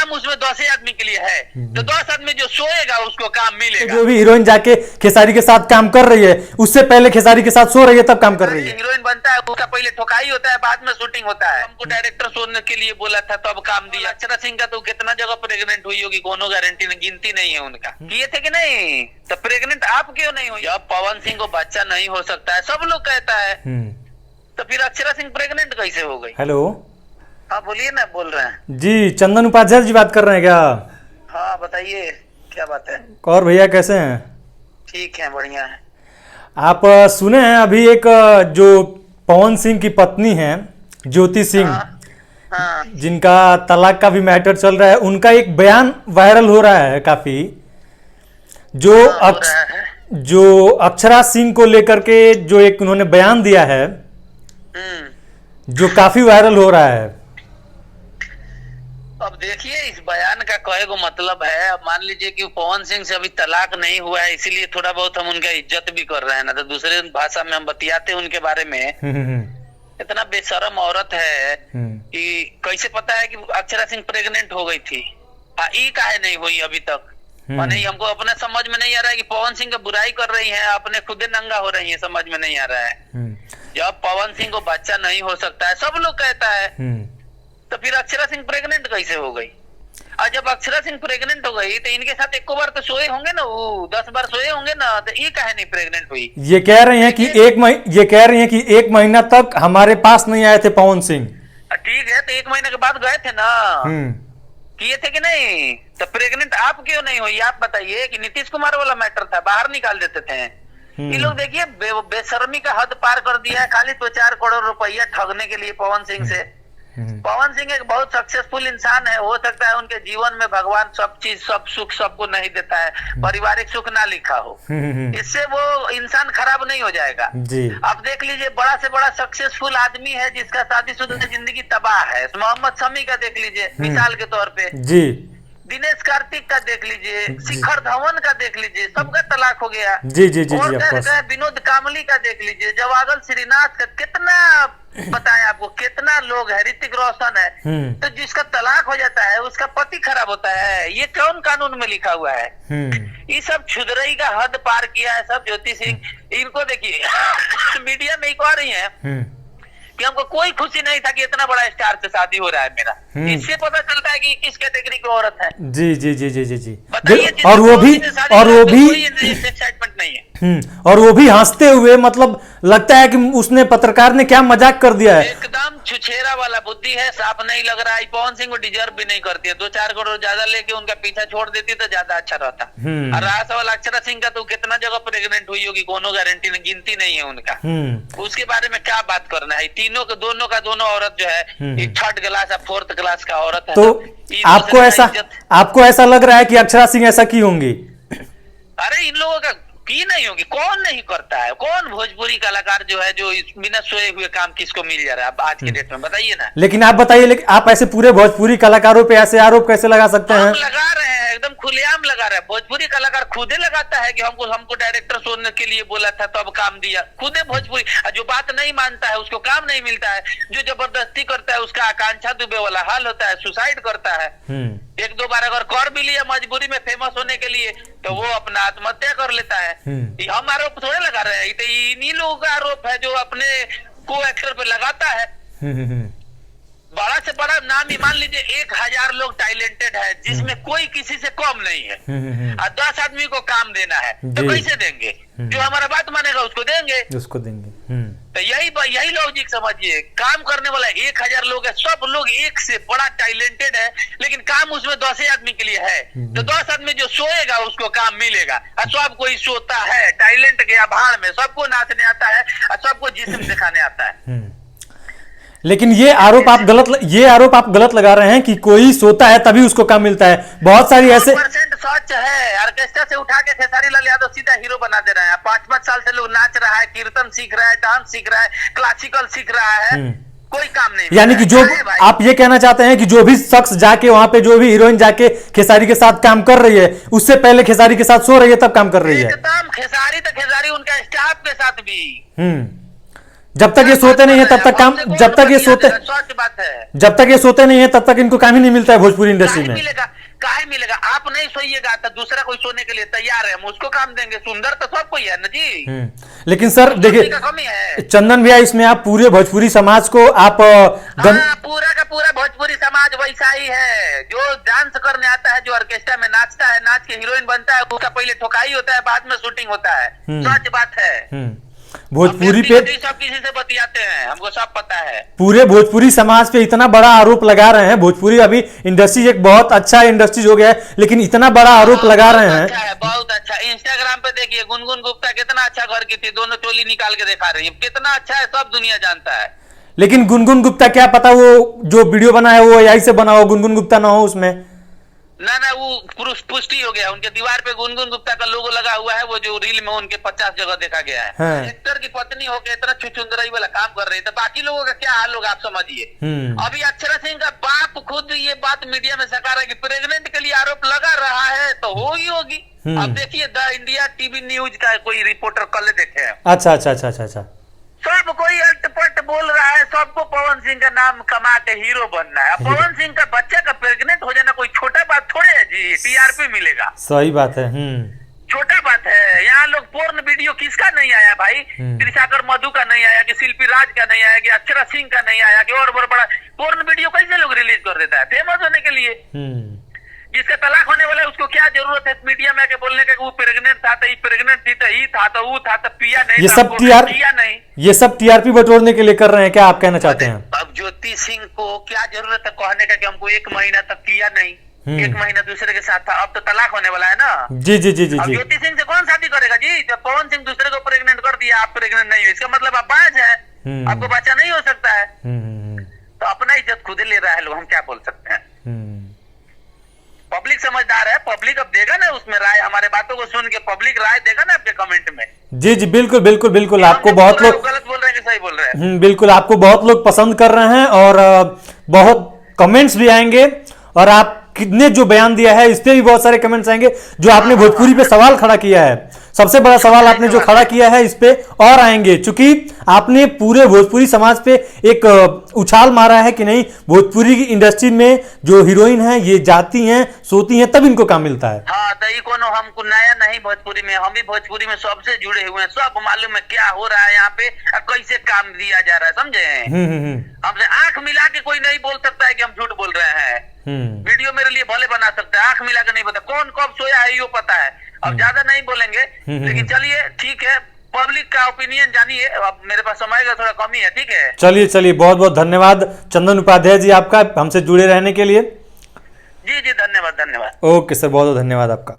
काम उसमें 10 ही आदमी के लिए है, तो 10 आदमी जो सोएगा उसको काम मिलेगा। जो भी हीरोइन जाके खेसारी के साथ काम कर रही है, उससे पहले खेसारी के साथ सो रही है तब काम कर रही है। हीरोइन बनता है उसका पहले ठोकाई होता है, बाद में शूटिंग होता है। हमको डायरेक्टर सोने के लिए बोला था तब काम दिया। अक्षरा सिंह का तो कितना जगह प्रेग्नेंट हुई होगी, कोनो गारंटी नहीं, गिनती नहीं है उनका। किए थे कि नहीं? तो प्रेग्नेंट आप क्यों नहीं हुई? अब पवन सिंह को बच्चा नहीं हो सकता है सब लोग कहता है, तो फिर अक्षरा सिंह प्रेग्नेंट कैसे हो गई? हेलो, हाँ बोलिए ना, बोल रहे हैं जी चंदन उपाध्याय जी बात कर रहे हैं क्या? हाँ बताइए क्या बात है। और भैया कैसे हैं? ठीक है, बढ़िया है। आप सुने हैं अभी एक जो पवन सिंह की पत्नी है ज्योति सिंह, हाँ। जिनका तलाक का भी मैटर चल रहा है, उनका एक बयान वायरल हो रहा है काफी, जो हो रहा है। जो अक्षरा सिंह को लेकर के जो एक उन्होंने बयान दिया है, जो काफी वायरल हो रहा है। अब देखिए इस बयान का कहे को मतलब है, अब मान लीजिए कि पवन सिंह से अभी तलाक नहीं हुआ है, इसीलिए थोड़ा बहुत हम उनका इज्जत भी कर रहे हैं, ना तो दूसरे भाषा में हम बतियाते उनके बारे में। इतना बेशरम औरत है कि कैसे पता है कि अक्षरा सिंह प्रेग्नेंट हो गई थी? ई काहे नहीं हुई अभी तक? नहीं, हमको अपने समझ में नहीं आ रहा है कि पवन सिंह का बुराई कर रही है, अपने खुदे नंगा हो रही है, समझ में नहीं आ रहा है। जब पवन सिंह को बच्चा नहीं हो सकता है सब लोग कहता है, तो फिर अक्षरा सिंह प्रेग्नेंट कैसे हो गई? और जब अक्षरा सिंह प्रेग्नेंट हो गई तो इनके साथ एक बार तो सोए होंगे ना, वो 10 बार सोए होंगे ना, तो ये काहे नहीं प्रेग्नेंट हुई? ये कह रही हैं कि एक महीना तक हमारे पास नहीं आए थे पवन सिंह। ठीक है, तो 1 महीने के बाद गए थे ना, किए थे कि नहीं? तो प्रेग्नेंट आप क्यों नहीं हुई? आप बताइए कि नीतीश कुमार वाला मैटर था, बाहर निकाल देते थे। ये लोग देखिए बेशर्मी का हद पार कर दिया है, खाली 2-4 करोड़ रुपया ठगने के लिए पवन सिंह से। पवन सिंह एक बहुत सक्सेसफुल इंसान है, हो सकता है उनके जीवन में भगवान सब चीज सब सुख सबको नहीं देता है, पारिवारिक सुख ना लिखा हो, इससे वो इंसान खराब नहीं हो जाएगा जी। अब देख लीजिए बड़ा से बड़ा सक्सेसफुल आदमी है जिसका शादीशुदा जिंदगी तबाह है, मोहम्मद शमी का देख लीजिए मिसाल के तौर पे जी, दिनेश कार्तिक का देख लीजिए, शिखर धवन का देख लीजिए, सबका तलाक हो गया जी जी जी और जी। विनोद कामली का देख लीजिए, जवागल श्रीनाथ का, कितना बताएं आपको, कितना लोग है, ऋतिक रोशन है, तो जिसका तलाक हो जाता है उसका पति खराब होता है, ये कौन कानून में लिखा हुआ है? ये सब छुदरई का हद पार किया है सब ज्योति सिंह। इनको देखिए मीडिया में एक आ रही है कि हमको कोई खुशी नहीं था कि इतना बड़ा स्टार से शादी हो रहा है मेरा, इससे पता चलता है कि किस कैटेगरी की औरत है। जी जी जी जी जी जी। और वो भी एक्साइटमेंट नहीं है, और वो भी हंसते हुए, मतलब लगता है कि उसने पत्रकार ने क्या मजाक कर दिया है। एकदम छुछेरा वाला बुद्धि है, साफ नहीं लग रहा है। पवन सिंह को डिजर्व भी नहीं करती है, 2-4 करोड़ ज्यादा लेके उनका पीछा छोड़ देती तो ज्यादा अच्छा रहता। और रहा सवाल अक्षरा सिंह का, तो कितना जगह प्रेग्नेंट हुई होगी, कोनो गारंटी नहीं, गिनती नहीं है उनका। उसके बारे में क्या बात करना है? तीनों का दोनों औरत जो है 3rd क्लास या 4th क्लास का औरत है। तो आपको ऐसा लग रहा है कि अक्षरा सिंह ऐसा की होंगी? अरे इन लोगों का की नहीं होगी, कौन नहीं करता है? कौन भोजपुरी कलाकार जो है जो बिना सोए हुए काम किसको मिल जा रहा है आज के डेट में, बताइए ना। लेकिन आप बताइए, लेकिन आप ऐसे पूरे भोजपुरी कलाकारों पे ऐसे आरोप कैसे लगा सकते हैं? लगा रहे हैं, एकदम खुलेआम लगा रहे हैं। भोजपुरी कलाकार खुदे लगाता है कि हमको डायरेक्टर सोने के लिए बोला था तो अब काम दिया, खुदे भोजपुरी। जो बात नहीं मानता है उसको काम नहीं मिलता है, जो जबरदस्ती करता है उसका आकांक्षा दुबे वाला हाल होता है, सुसाइड करता है। 1-2 बार अगर कर भी लिया मजबूरी में फेमस होने के लिए तो वो अपना आत्महत्या कर लेता है। हम आरोप थोड़े लगा रहे हैं, तो इन्हीं लोगों का आरोप है जो अपने को एक्टर पे लगाता है। बड़ा से बड़ा नाम ही मान लीजिए 1000 लोग टैलेंटेड है जिसमें कोई किसी से कम नहीं है, और 10 आदमी को काम देना है तो कैसे देंगे? जो हमारा बात मानेगा उसको देंगे। तो यही लॉजिक समझिए, काम करने वाला 1000 लोग है, सब लोग एक से बड़ा टैलेंटेड है, लेकिन काम उसमें 10 ही आदमी के लिए है, तो 10 आदमी जो सोएगा उसको काम मिलेगा। और सब कोई सोता है, टैलेंट गया भाड़ में, सबको नाचने आता है और सबको जिस्म दिखाने आता है। लेकिन ये आरोप आप गलत लगा रहे हैं कि कोई सोता है तभी उसको काम मिलता है। बहुत सारी ऐसे सच है, ऑर्केस्ट्रा से उठा के खेसारी लाल यादव सीधा हीरो बना दे रहे हैं। 5-5 साल से लोग नाच रहा है, कीर्तन सीख रहा है, डांस सीख रहा है, क्लासिकल सीख रहा है, कोई काम नहीं। यानी कि जो आप ये कहना चाहते हैं कि जो भी शख्स जाके वहां पे, जो भी हीरोइन जाके खेसारी के साथ काम कर रही है, उससे पहले खेसारी के साथ सो रही है तब काम कर रही है। एकदम खेसारी तो खेसारी, उनका स्टाफ के साथ भी। जब तक ये सोते नहीं है तब तक काम, जब तक ये सोते, सच बात है, जब तक ये सोते नहीं है तब तक इनको काम ही नहीं मिलता है भोजपुरी इंडस्ट्री काहे में। मिलेगा, काहे मिलेगा? आप नहीं सोइएगा तो दूसरा कोई सोने के लिए तैयार है, हम उसको काम देंगे। सुंदर तो सब कोई है ना जी। लेकिन सर देखिए का कमी है। चंदन भैया, इसमें आप पूरे भोजपुरी समाज को आप हाँ, पूरा का पूरा भोजपुरी समाज वैसा ही है। जो डांस करने आता है, जो ऑर्केस्ट्रा में नाचता है, नाच के हीरोइन बनता है, उसका पहले ठोकाई होता है, बाद में शूटिंग होता है। सच बात है। भोजपुरी पे सब किसी से बतियाते हैं, हमको सब पता है। पूरे भोजपुरी समाज पे इतना बड़ा आरोप लगा रहे हैं। भोजपुरी अभी इंडस्ट्री एक बहुत अच्छा इंडस्ट्री हो गया है, लेकिन इतना बड़ा आरोप लगा रहे हैं। अच्छा है, बहुत अच्छा। इंस्टाग्राम पे देखिए गुनगुन गुप्ता कितना अच्छा घर की थी, दोनों चोली निकाल के दिखा रही है, कितना अच्छा है, सब दुनिया जानता है। लेकिन गुनगुन गुप्ता, क्या पता वो जो वीडियो बना है वो एआई से बना हो, गुनगुन गुप्ता ना हो उसमें। ना वो पुष्टि हो गया, उनके दीवार पे गुनगुन गुप्ता का लोगो लगा हुआ है, वो जो रील में उनके 50 जगह देखा गया है। हाँ। एक्टर की पत्नी होकर इतना छुछुंदराई वाला काम कर रही है, तो बाकी लोगों का क्या हाल होगा आप समझिए। अभी अक्षरा सिंह का बाप खुद ये बात मीडिया में सका रहा है कि प्रेग्नेंट के लिए आरोप लगा रहा है, तो होगी। अब देखिए द इंडिया टीवी न्यूज का कोई रिपोर्टर कल देखे हैं। अच्छा अच्छा अच्छा अच्छा अच्छा। सब कोई अल्टपट बोल रहा है, सबको पवन सिंह का नाम कमा के हीरो बनना है। पवन सिंह का बच्चा का प्रेग्नेंट हो जाना कोई छोटा बात थोड़े है जी, टीआरपी मिलेगा। सही बात है। छोटा बात है। यहाँ लोग पोर्न वीडियो किसका नहीं आया भाई? त्रिशाकर मधु का नहीं आया, कि शिल्पी राज का नहीं आया, कि अक्षरा सिंह का नहीं आया, कि और बड़ा पोर्न वीडियो कैसे लोग रिलीज कर देता है फेमस होने के लिए? जिसका तलाक होने वाला है उसको क्या जरूरत है मीडिया में आके बोलने का कि वो प्रेग्नेंट था, तो प्रेग्नेंट थी, तो ही था, तो वो था, तो पिया नहीं, ये सब ये सब टीआरपी बटोरने के लिए कर रहे हैं, क्या आप कहना चाहते हैं? अब ज्योति सिंह को क्या जरूरत है कहने का कि हमको 1 महीना तक किया नहीं, 1 महीना दूसरे के साथ था, अब तो तलाक होने वाला है ना। जी जी जी जी जी। ज्योति सिंह से कौन शादी करेगा जी? जब पवन सिंह दूसरे को प्रेग्नेंट कर दिया, आप प्रेग्नेंट नहीं हो, इसका मतलब आप बाज है, आपको बच्चा नहीं हो सकता है। तो अपना इज्जत खुद ले रहा है लोग, हम क्या बोल सकते हैं? पब्लिक समझदार है, पब्लिक अब देगा ना उसमें राय, हमारे बातों को सुन के पब्लिक राय देगा ना आपके कमेंट में। जी जी बिल्कुल बिल्कुल बिल्कुल। आपको बहुत लोग गलत बोल रहे हैं कि सही बोल रहे हैं? बिल्कुल, आपको बहुत लोग पसंद कर रहे हैं और बहुत कमेंट्स भी आएंगे, और आप कितने जो बयान दिया है इस पे भी बहुत सारे कमेंट्स आएंगे। जो आपने भोजपुरी पे सवाल खड़ा किया है, सबसे बड़ा सवाल आपने जो खड़ा किया है, इस पे और आएंगे, क्योंकि आपने पूरे भोजपुरी समाज पे एक उछाल मारा है कि नहीं, भोजपुरी की इंडस्ट्री में जो हीरोइन है ये जाती हैं, सोती हैं, तब इनको काम मिलता है। हाँ, तो ये कोनो हमको नया नहीं भोजपुरी में, हम भी भोजपुरी में सबसे जुड़े हुए हैं, सब मालूम है क्या हो रहा है यहाँ पे, कैसे काम दिया जा रहा है, समझे? हमसे आंख मिला के कोई नहीं बोल सकता है कि हम झूठ बोल रहे हैं। वीडियो मेरे लिए भले बना सकते हैं, आंख मिला के नहीं पता कौन कब सोया है, ये पता है। अब ज्यादा नहीं बोलेंगे, लेकिन चलिए ठीक है, पब्लिक का ओपिनियन जानिए। अब मेरे पास समय का थोड़ा कमी है, ठीक है? चलिए चलिए, बहुत बहुत धन्यवाद चंदन उपाध्याय जी आपका हमसे जुड़े रहने के लिए। जी जी, धन्यवाद धन्यवाद। ओके सर, बहुत बहुत धन्यवाद आपका।